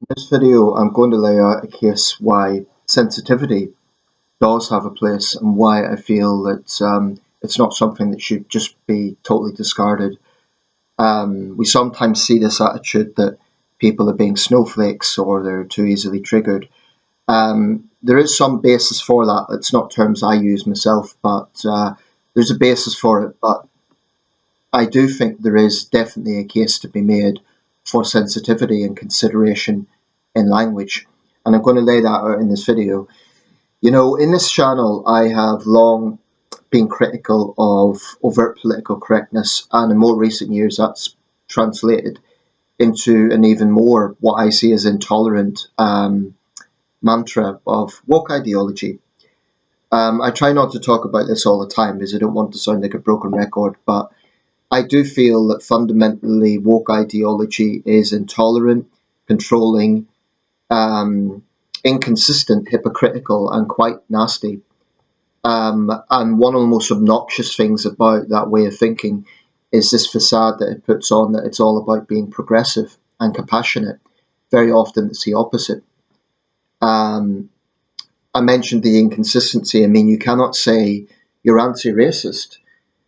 In this video, I'm going to lay out a case why sensitivity does have a place and why I feel that it's not something that should just be totally discarded. We sometimes see this attitude that people are being snowflakes or they're too easily triggered. There is some basis for that. It's not terms I use myself, but there's a basis for it. But I do think there is definitely a case to be made for sensitivity and consideration in language. And I'm going to lay that out in this video. You know, in this channel, I have long been critical of overt political correctness, and in more recent years, that's translated into an even more what I see as intolerant mantra of woke ideology. I try not to talk about this all the time because I don't want to sound like a broken record, but I do feel that fundamentally woke ideology is intolerant, controlling, um, inconsistent, hypocritical, and quite nasty. And one of the most obnoxious things about that way of thinking is this facade that it puts on that it's all about being progressive and compassionate. Very often it's the opposite. Um, I mentioned the inconsistency. I mean, you cannot say you're anti racist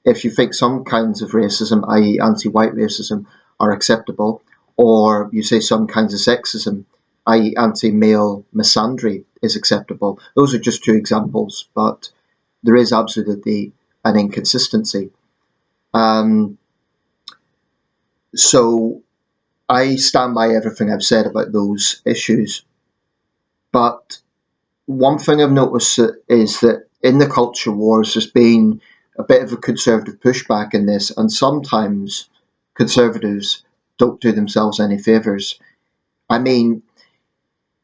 if you think some kinds of racism, i.e., anti white racism, are acceptable, or you say some kinds of sexism, i.e., anti male misandry, is acceptable. Those are just two examples, but there is absolutely an inconsistency. Um, so I stand by everything I've said about those issues. But one thing I've noticed is that in the culture wars, there's been a bit of a conservative pushback in this, and sometimes conservatives don't do themselves any favours. I mean,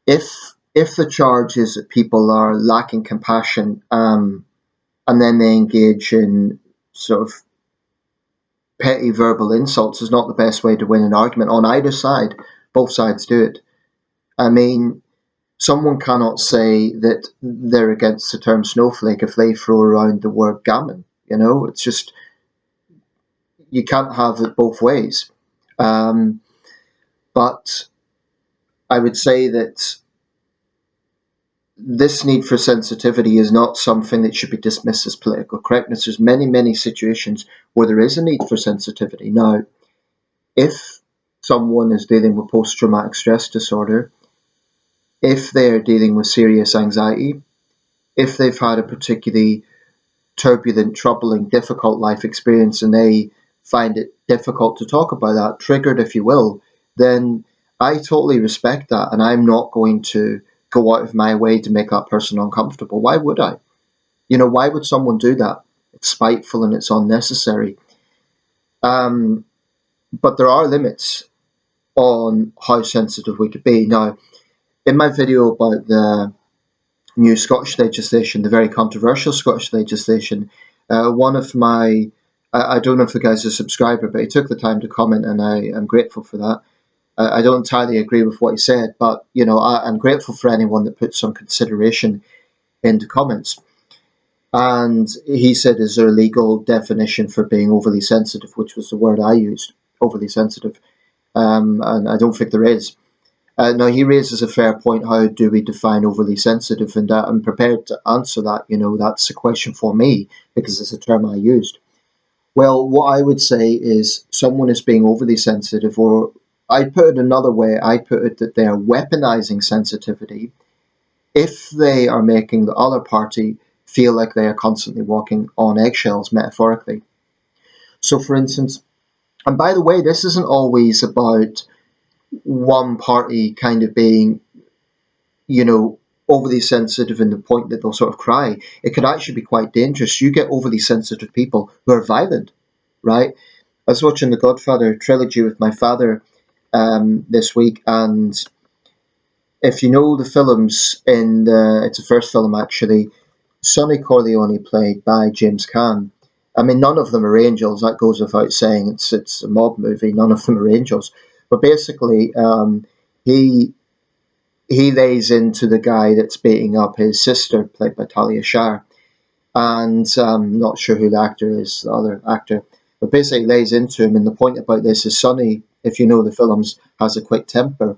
if the charge is that people are lacking compassion, and then they engage in sort of petty verbal insults, is not the best way to win an argument on either side. Both sides do it. I mean, someone cannot say that they're against the term snowflake if they throw around the word gammon. You know, it's just, you can't have it both ways. Um, but I would say that this need for sensitivity is not something that should be dismissed as political correctness. There's many, many situations where there is a need for sensitivity. Now, if someone is dealing with post traumatic stress disorder, if they're dealing with serious anxiety, if they've had a particularly turbulent, troubling, difficult life experience and they find it difficult to talk about that, triggered, if you will, then I totally respect that. And I'm not going to go out of my way to make that person uncomfortable. Why would I? You know, why would someone do that? It's spiteful and it's unnecessary. Um, but there are limits on how sensitive we could be. Now, in my video about the new Scottish legislation, the very controversial Scottish legislation, one of my, I don't know if the guy's a subscriber, but he took the time to comment, and I am grateful for that. I don't entirely agree with what he said, but you know, I'm grateful for anyone that puts some consideration into comments. And he said, "Is there a legal definition for being overly sensitive?" Which was the word I used, overly sensitive. And I don't think there is. Now, he raises a fair point. How do we define overly sensitive? And I'm prepared to answer that. You know, that's a question for me because it's a term I used. Well, what I would say is someone is being overly sensitive, or I'd put it another way. I'd put it that they are weaponizing sensitivity if they are making the other party feel like they are constantly walking on eggshells, metaphorically. So, for instance, and by the way, this isn't always about one party kind of being, you know, overly sensitive in the point that they'll sort of cry. It could actually be quite dangerous. You get overly sensitive people who are violent, right? I was watching the Godfather trilogy with my father this week, and if you know the films, it's the first film actually, Sonny Corleone played by James Caan. I mean, none of them are angels. That goes without saying. It's a mob movie. None of them are angels. But basically, he he lays into the guy that's beating up his sister, played by Talia Shire, and not sure who the actor is, the other actor, but basically lays into him. And the point about this is Sonny, if you know the films, has a quick temper,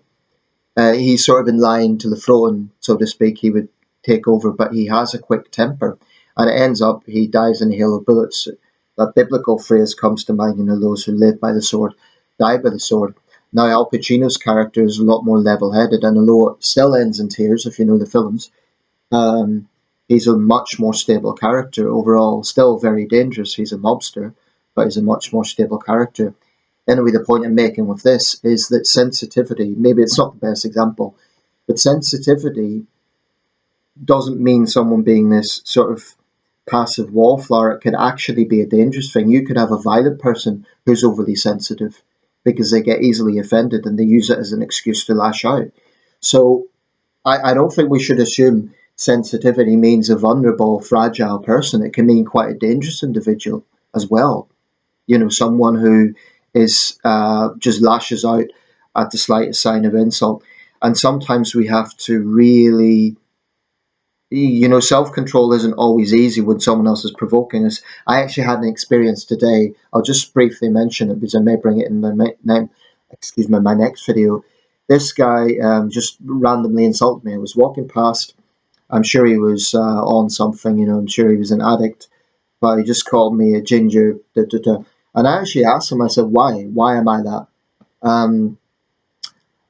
He's sort of in line to the throne, so to speak. He would take over, but he has a quick temper, and it ends up he dies in a hail of bullets. That biblical phrase comes to mind, those who live by the sword die by the sword. Now, Al Pacino's character is a lot more level-headed, and although it still ends in tears, if you know the films, um, he's a much more stable character overall. Still very dangerous. He's a mobster, but he's a much more stable character. Anyway, the point I'm making with this is that sensitivity, maybe it's not the best example, but sensitivity doesn't mean someone being this sort of passive wallflower. It could actually be a dangerous thing. You could have a violent person who's overly sensitive because they get easily offended and they use it as an excuse to lash out. So I don't think we should assume sensitivity means a vulnerable, fragile person. It can mean quite a dangerous individual as well. Someone who is just lashes out at the slightest sign of insult. And sometimes we have to really, self-control isn't always easy when someone else is provoking us. I actually had an experience today. I'll just briefly mention it because I may bring it in my next video. This guy just randomly insulted me. I was walking past. I'm sure he was on something. I'm sure he was an addict, but he just called me a ginger. Da, da, da. And I actually asked him. I said, "Why? Why am I that?" Um,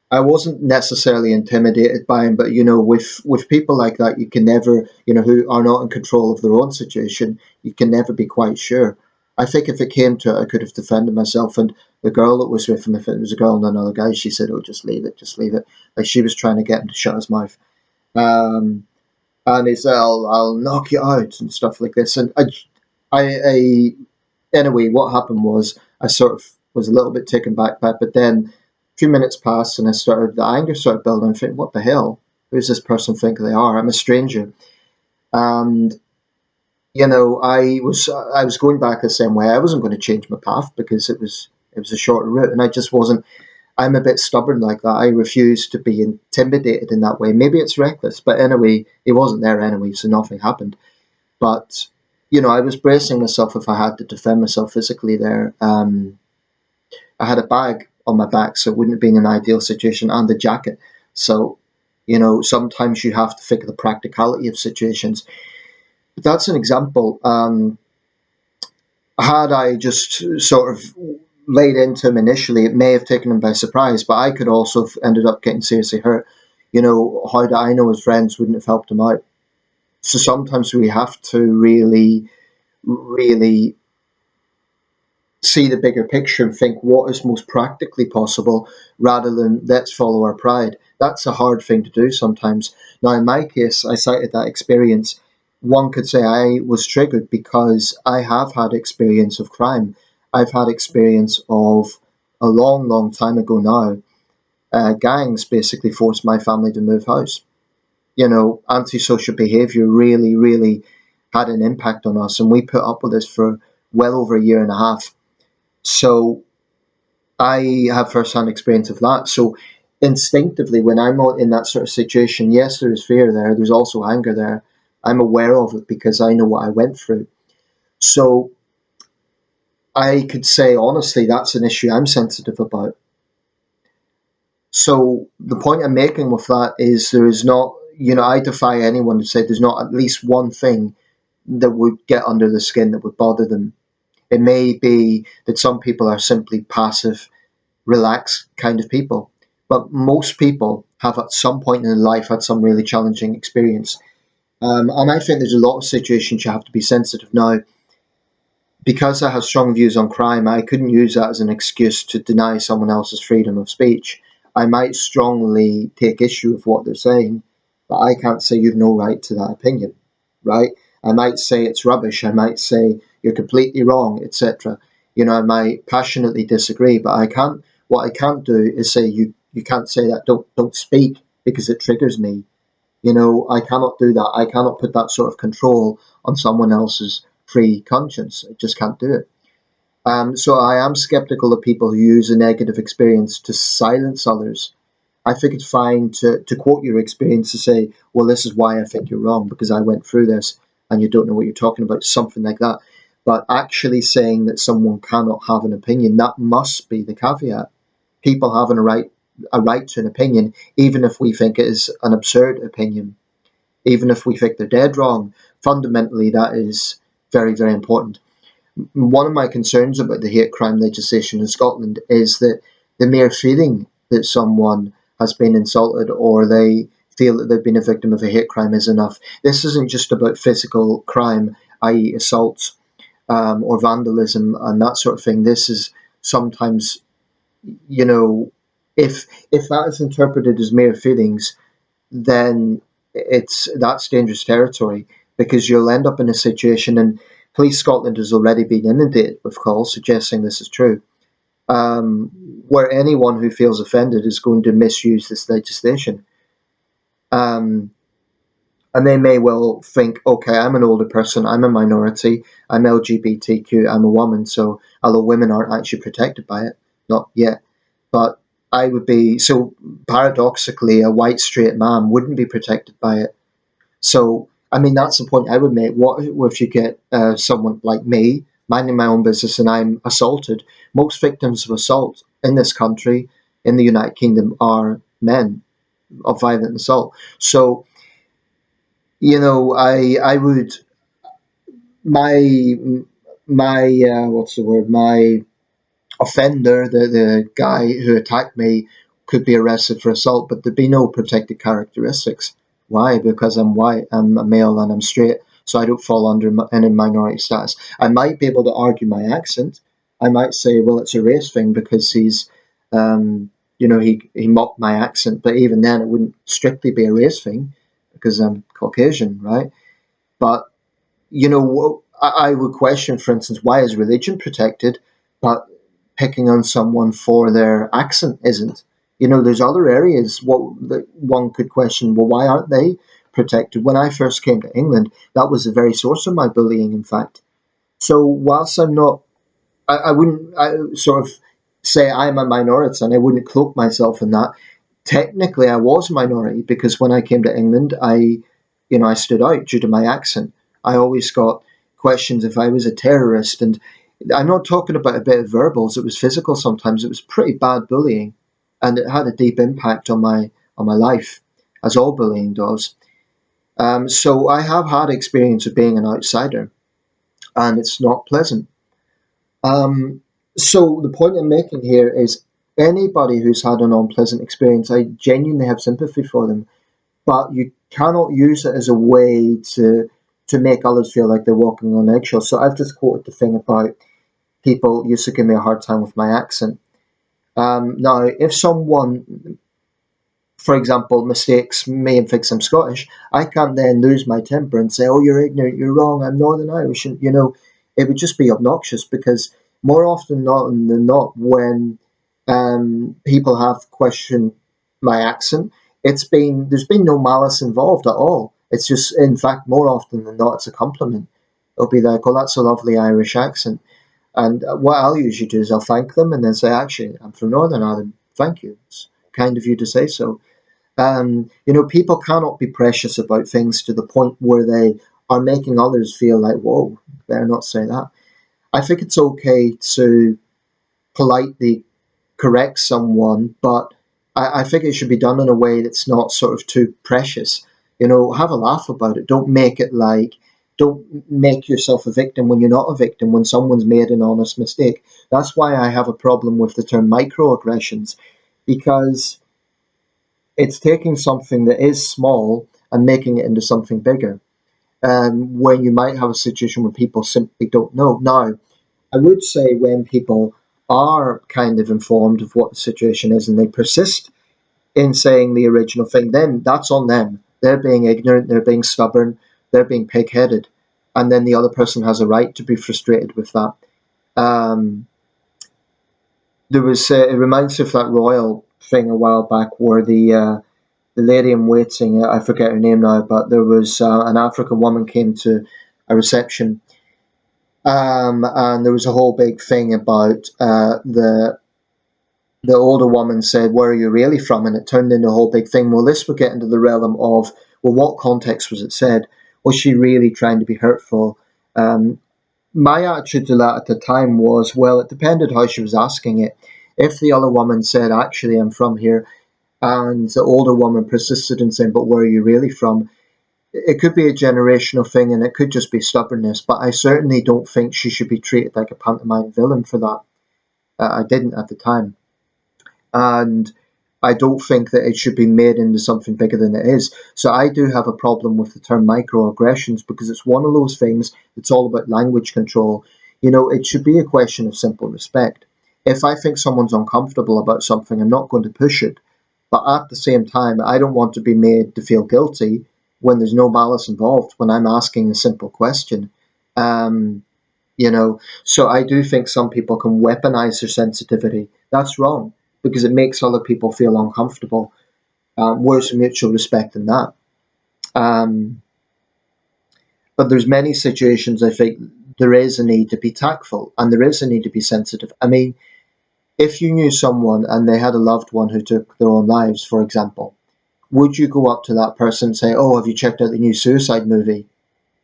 I wasn't necessarily intimidated by him, but with people like that, you can never, who are not in control of their own situation, you can never be quite sure. I think if it came to it, I could have defended myself. And the girl that was with him, if it was a girl and another guy, she said, "Oh, just leave it, just leave it." Like she was trying to get him to shut his mouth. Um, and he said, "I'll knock you out" and stuff like this. And I anyway, what happened was I sort of was a little bit taken back by it, but then a few minutes passed and the anger started building. I'm thinking, what the hell? Who's this person think they are? I'm a stranger. And, I was going back the same way. I wasn't going to change my path because it was a shorter route and I just wasn't. I'm a bit stubborn like that. I refuse to be intimidated in that way. Maybe it's reckless, but anyway, he wasn't there anyway, so nothing happened. But I was bracing myself if I had to defend myself physically there. I had a bag on my back, so it wouldn't have been an ideal situation, and a jacket. So, sometimes you have to figure the practicality of situations. But that's an example. Had I just sort of laid into him initially, it may have taken him by surprise, but I could also have ended up getting seriously hurt. How do I know his friends wouldn't have helped him out? So sometimes we have to really, really see the bigger picture and think what is most practically possible rather than let's follow our pride. That's a hard thing to do sometimes. Now, in my case, I cited that experience. One could say I was triggered because I have had experience of crime. I've had experience of a long, long time ago now. Gangs basically forced my family to move house. Antisocial behaviour really, really had an impact on us, and we put up with this for well over a year and a half. So I have first-hand experience of that. So instinctively, when I'm in that sort of situation, yes, there is fear there. There's also anger there. I'm aware of it because I know what I went through. So I could say honestly, that's an issue I'm sensitive about. So the point I'm making with that is there is not, I defy anyone to say there's not at least one thing that would get under the skin that would bother them. It may be that some people are simply passive, relaxed kind of people. But most people have at some point in their life had some really challenging experience. And I think there's a lot of situations you have to be sensitive. Now, because I have strong views on crime, I couldn't use that as an excuse to deny someone else's freedom of speech. I might strongly take issue with what they're saying, but I can't say you've no right to that opinion, right? I might say it's rubbish. I might say you're completely wrong, etc. I might passionately disagree, but I can't. What I can't do is say you can't say that. Don't speak because it triggers me. I cannot do that. I cannot put that sort of control on someone else's free conscience. I just can't do it. So I am skeptical of people who use a negative experience to silence others. I think it's fine to quote your experience to say, well, this is why I think you're wrong because I went through this and you don't know what you're talking about, something like that. But actually saying that someone cannot have an opinion, that must be the caveat. People having a right a right to an opinion, even if we think it is an absurd opinion, even if we think they're dead wrong. Fundamentally, that is very, very important. One of my concerns about the hate crime legislation in Scotland is that the mere feeling that someone has been insulted or they feel that they've been a victim of a hate crime is enough. This isn't just about physical crime, i.e., assault or vandalism and that sort of thing. This is sometimes, you know, if that is interpreted as mere feelings, then that's dangerous territory, because you'll end up in a situation, and Police Scotland has already been inundated with calls suggesting this is true, where anyone who feels offended is going to misuse this legislation. Um, and they may well think, okay, I'm an older person, I'm a minority, I'm LGBTQ, I'm a woman, so although women aren't actually protected by it, not yet, but I would be, so paradoxically, a white straight man wouldn't be protected by it. So, I mean, that's the point I would make. What if you get someone like me minding my own business and I'm assaulted? Most victims of assault in this country, in the United Kingdom, are men of violent assault. So, I would my what's the word, my offender, the guy who attacked me, could be arrested for assault, but there'd be no protected characteristics. Why? Because I'm white, I'm a male, and I'm straight, so I don't fall under any minority status. I might be able to argue my accent. I might say, well, it's a race thing because he mocked my accent, but even then, it wouldn't strictly be a race thing because I'm Caucasian, right? But I would question, for instance, why is religion protected, but picking on someone for their accent isn't? There's other areas that one could question. Well, why aren't they protected? When I first came to England, that was the very source of my bullying, in fact. So whilst I'm not, I wouldn't sort of say I'm a minority, and I wouldn't cloak myself in that. Technically, I was a minority because when I came to England, I stood out due to my accent. I always got questions if I was a terrorist, and I'm not talking about a bit of verbals. It was physical. Sometimes it was pretty bad bullying, and it had a deep impact on my life, as all bullying does. So I have had experience of being an outsider, and it's not pleasant. Um, so the point I'm making here is anybody who's had an unpleasant experience, I genuinely have sympathy for them, but you cannot use it as a way to make others feel like they're walking on eggshells. So I've just quoted the thing about people used to give me a hard time with my accent. Now, if someone, for example, mistakes me and thinks I'm Scottish, I can't then lose my temper and say, "Oh, you're ignorant, you're wrong, I'm Northern Irish." And, it would just be obnoxious because more often than not, when people have questioned my accent, there's been no malice involved at all. It's just, in fact, more often than not, it's a compliment. It'll be like, "Oh, that's a lovely Irish accent." And what I'll usually do is I'll thank them and then say, "Actually, I'm from Northern Ireland. Thank you. It's kind of you to say so." People cannot be precious about things to the point where they are making others feel like, whoa, better not say that. I think it's okay to politely correct someone, but I think it should be done in a way that's not sort of too precious. Have a laugh about it. Don't make yourself a victim when you're not a victim, when someone's made an honest mistake. That's why I have a problem with the term microaggressions, because it's taking something that is small and making it into something bigger. When you might have a situation where people simply don't know. Now, I would say when people are kind of informed of what the situation is and they persist in saying the original thing, then that's on them. They're being ignorant, they're being stubborn, they're being pig-headed, and then the other person has a right to be frustrated with that. Um, it reminds me of that royal thing a while back where the lady in waiting, I forget her name now, but there was an African woman came to a reception, and there was a whole big thing about the older woman said, "Where are you really from?" And it turned into a whole big thing. Well, this would get into the realm of, well, what context was it said? Was she really trying to be hurtful? My attitude to that at the time was, well, it depended how she was asking it. If the other woman said, actually, I'm from here, and the older woman persisted in saying, but where are you really from? It could be a generational thing and it could just be stubbornness, but I certainly don't think she should be treated like a pantomime villain for that. I didn't at the time. And I don't think that it should be made into something bigger than it is. So I do have a problem with the term microaggressions because it's one of those things that's all about language control. It should be a question of simple respect. If I think someone's uncomfortable about something, I'm not going to push it. But at the same time, I don't want to be made to feel guilty when there's no malice involved, when I'm asking a simple question. Um, so I do think some people can weaponize their sensitivity. That's wrong because it makes other people feel uncomfortable. Where's mutual respect in that? Um, but there's many situations I think there is a need to be tactful and there is a need to be sensitive. I mean, if you knew someone and they had a loved one who took their own lives, for example, would you go up to that person and say, "Oh, have you checked out the new Suicide movie?"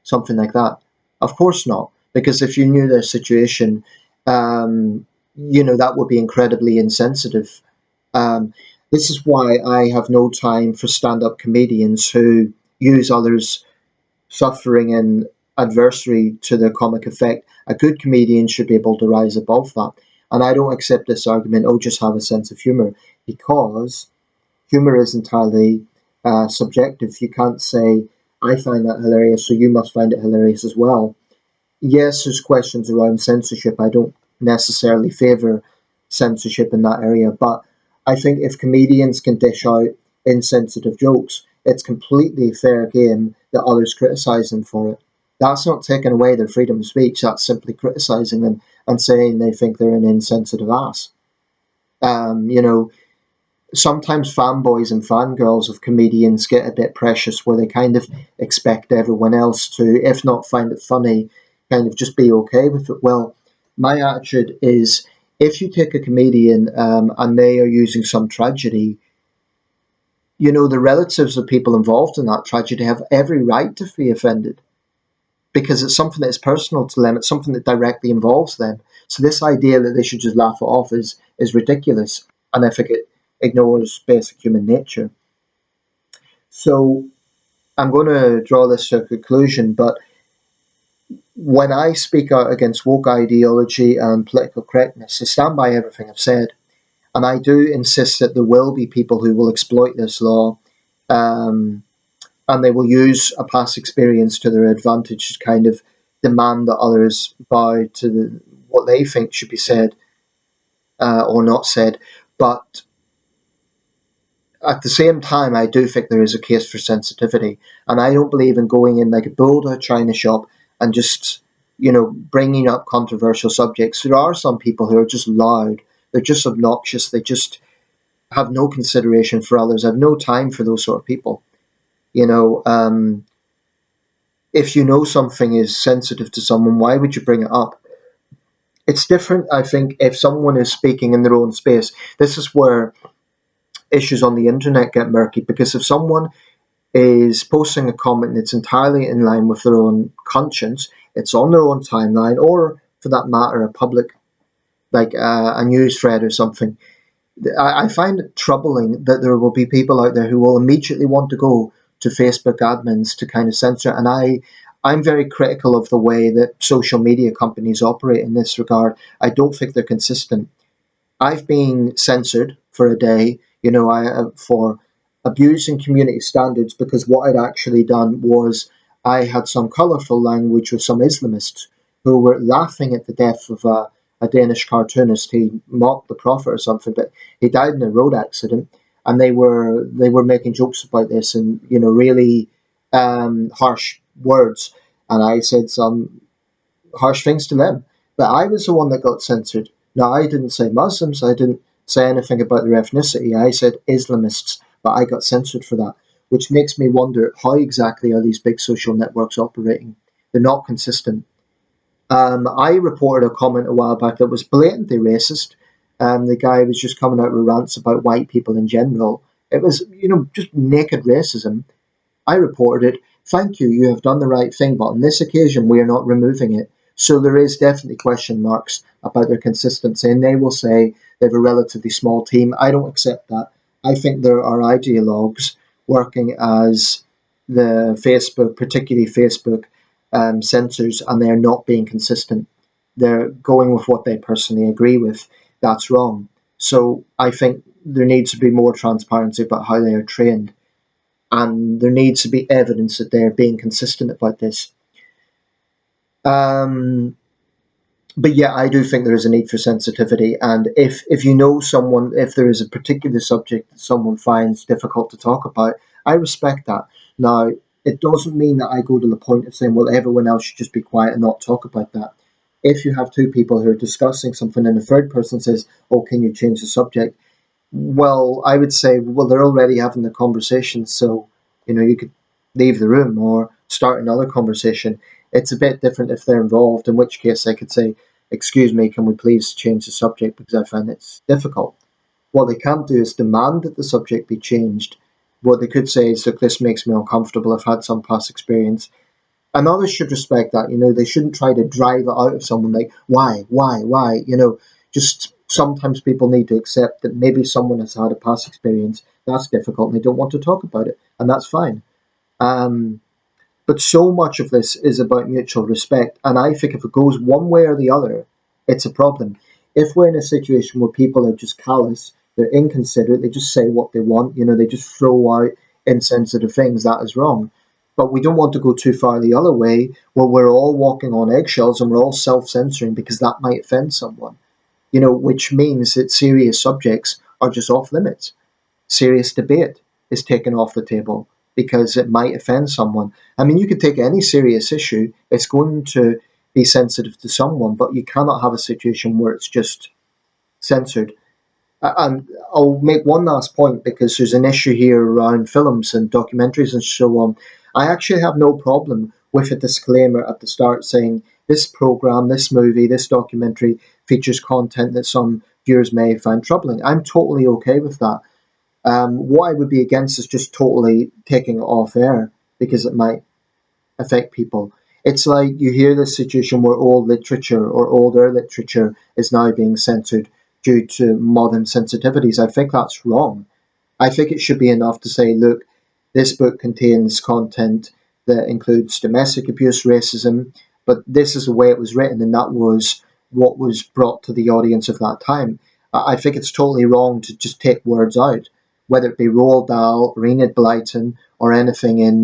Something like that? Of course not, because if you knew their situation, that would be incredibly insensitive. Um, this is why I have no time for stand-up comedians who use others' suffering and adversary to their comic effect. A good comedian should be able to rise above that. And I don't accept this argument, oh, just have a sense of humour, because humour is entirely subjective. You can't say, I find that hilarious, so you must find it hilarious as well. Yes, there's questions around censorship. I don't necessarily favour censorship in that area, but I think if comedians can dish out insensitive jokes, it's completely fair game that others criticise them for it. That's not taking away their freedom of speech, that's simply criticising them and saying they think they're an insensitive ass. Um, you know, Sometimes fanboys and fangirls of comedians get a bit precious where they kind of expect everyone else to, if not find it funny, kind of just be okay with it. Well, my attitude is if you take a comedian and they are using some tragedy, the relatives of people involved in that tragedy have every right to be offended because it's something that is personal to them, it's something that directly involves them. So this idea that they should just laugh it off is ridiculous, and I think it ignores basic human nature. So I'm going to draw this to a conclusion, but when I speak out against woke ideology and political correctness, I stand by everything I've said, and I do insist that there will be people who will exploit this law, um, and they will use a past experience to their advantage to kind of demand that others bow to what they think should be said or not said. But at the same time, I do think there is a case for sensitivity, and I don't believe in going in like a bull to a china shop and just bringing up controversial subjects. There are some people who are just loud, they're just obnoxious, they just have no consideration for others. I have no time for those sort of people. You know, if you know something is sensitive to someone, why would you bring it up? It's different, I think, if someone is speaking in their own space. This is where issues on the internet get murky, because if someone is posting a comment that's entirely in line with their own conscience, it's on their own timeline, or for that matter, a public, like a news thread or something, I find it troubling that there will be people out there who will immediately want to go to Facebook admins to kind of censor. And I'm very critical of the way that social media companies operate in this regard. I don't think they're consistent. I've been censored for a day, for abusing community standards because what I'd actually done was I had some colourful language with some Islamists who were laughing at the death of a Danish cartoonist. He mocked the prophet or something, but he died in a road accident, and they were making jokes about this and really harsh words, and I said some harsh things to them. But I was the one that got censored. Now, I didn't say Muslims, I didn't say anything about their ethnicity, I said Islamists, but I got censored for that, which makes me wonder how exactly are these big social networks operating? They're not consistent. I reported a comment a while back that was blatantly racist. The guy was just coming out with rants about white people in general. It was, just naked racism. I reported it. Thank you, you have done the right thing, but on this occasion we are not removing it. So there is definitely question marks about their consistency, and they will say they have a relatively small team. I don't accept that. I think there are ideologues working as the Facebook, particularly Facebook, censors, and they're not being consistent. They're going with what they personally agree with. That's wrong. So I think there needs to be more transparency about how they are trained, and there needs to be evidence that they're being consistent about this. Um, but yeah, I do think there is a need for sensitivity, and if you know someone, if there is a particular subject that someone finds difficult to talk about, I respect that. Now, it doesn't mean that I go to the point of saying, well, everyone else should just be quiet and not talk about that. If you have two people who are discussing something and the third person says, oh, can you change the subject? Well, I would say, well, they're already having the conversation, so you could leave the room or start another conversation. It's a bit different if they're involved, in which case I could say, excuse me, can we please change the subject because I find it's difficult. What they can't do is demand that the subject be changed. What they could say is, look, this makes me uncomfortable. I've had some past experience. And others should respect that. They shouldn't try to drive it out of someone like, why? Just sometimes people need to accept that maybe someone has had a past experience that's difficult and they don't want to talk about it, and that's fine. Um, but so much of this is about mutual respect, and I think if it goes one way or the other, it's a problem. If we're in a situation where people are just callous, they're inconsiderate, they just say what they want, they just throw out insensitive things, that is wrong. But we don't want to go too far the other way, where we're all walking on eggshells and we're all self censoring because that might offend someone, which means that serious subjects are just off limits. Serious debate is taken off the table because it might offend someone. I mean, you could take any serious issue, it's going to be sensitive to someone, but you cannot have a situation where it's just censored. And I'll make one last point because there's an issue here around films and documentaries and so on. I actually have no problem with a disclaimer at the start saying this program, this movie, this documentary features content that some viewers may find troubling. I'm totally okay with that. What I would be against is just totally taking it off air because it might affect people. It's like you hear this situation where old literature or older literature is now being censored due to modern sensitivities. I think that's wrong. I think it should be enough to say, look, this book contains content that includes domestic abuse, racism, but this is the way it was written, and that was what was brought to the audience of that time. I think it's totally wrong to just take words out, whether it be Roald Dahl or Enid Blyton or anything in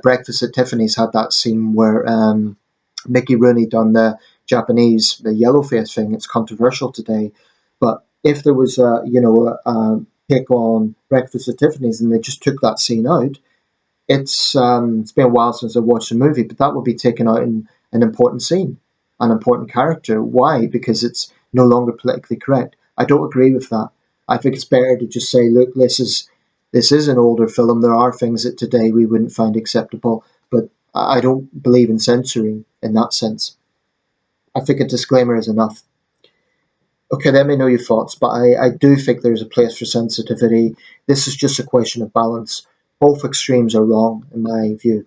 Breakfast at Tiffany's had that scene where Mickey Rooney done the yellow face thing. It's controversial today, but if there was a take on Breakfast at Tiffany's and they just took that scene out, it's been a while since I watched the movie, but that would be taken out in an important scene, an important character. Why? Because it's no longer politically correct. I don't agree with that. I think it's better to just say, look, this is an older film. There are things that today we wouldn't find acceptable, but I don't believe in censoring in that sense. I think a disclaimer is enough. Okay, let me know your thoughts, but I do think there's a place for sensitivity. This is just a question of balance. Both extremes are wrong, in my view.